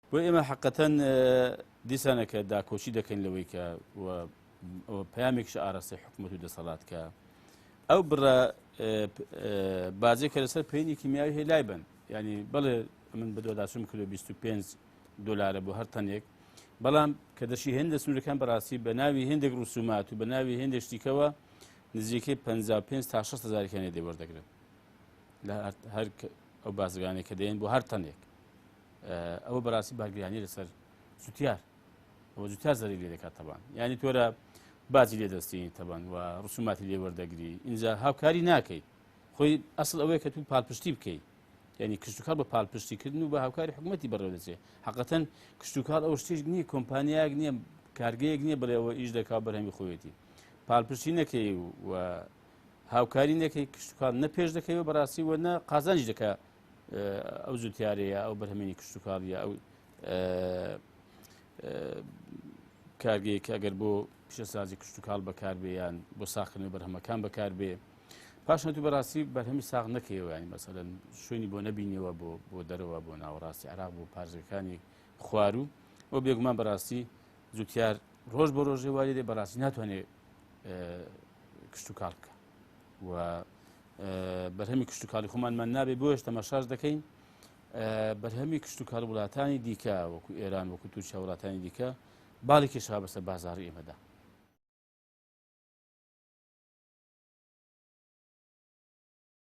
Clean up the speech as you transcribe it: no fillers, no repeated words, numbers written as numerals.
بۆ ئێمە حەقەتەن دیسانەکە داکۆچی دەکەین لەوەی کە پەیامێکش ئاڕاستی حکومەت و دەسەڵاتکە ئەو بڕە بازێکە لەسەر پێینی کیمیاوی هەیە لای بن ینی بەڵێ من بەدۆداسوم کردو 25 دلار بۆ هەر تەنێک بەڵام کە دەشی هێندە سنوورەکان بەڕاستی بە ناوی هێندێک ڕوسومات و بە ناوی هێندێک شتیکەوە نزیکەی 55 تا 6 هزارێکیان دێوەردەگرن لە هەر ئەو بازرگانێک کە دێن بۆ هەر تەنێک ئەوە بەڕاستی باگریانی لەسەر زوتیار ئەوە زوتیار زەری لێ دەکات تەبان ینی تۆرە بازی لێ دەستین تەبان و ڕسوماتی لێ وەردەگری اینجا هاوکاری ناکەیت خۆی ئەسڵ ئەوەیە کە تو پاڵپشتی بکەیت ینی کشتتوکار بە پاڵپشتیکردن و بە هاوکاری حکوومەتی بەڕێوە دەچێت حەقەتەن کشتتوکار ئەو شتێک نییە کۆمپانیایەک نییە کارگەیەک نییە بڵێەوە ئیش دەکا بەرهەمی خۆیەتی پاڵپشتی نەکەی و هاوکاری نەکەی کشتتوکار نە پێش دەکەیەوە بەڕاستی وە نە قازانج دەکە ئەو زوتیارەیە ئەو بەرهەمێنی کشتتوکاریە ئەو کارگەیەکە ئەگەر بۆ پیشەسازی کشتتوکاڵ بەکاربێ یان بۆ ساختنی بەرهەمەکان بەکاربێ پاشان تو بەڕاستی بەرهەمی ساغ نەکەیەوە ینی مەسەلەن شوێنی بۆ نەبینیەوە بۆ دەرەوە بۆ ناوەڕاستی عراق بۆ پارێزەکانی خوار و ئەو بێگومان بەڕاستی زوتیار ڕۆژ بۆ ڕۆژێ وای لێ بەڕاستی ناتوانێت کشتتوکاڵ بکە و بەرهەمی کشتتوکاڵی خۆمانمان نابێ بۆش تەماشاش دەکەین بەرهەمی کشتتوکاڵ وڵاتانی دیکە وەکو ئێران وەکو تورکیا وڵاتانی دیکە باڵێکی شا بەسەر بازاڕی ئێمەدا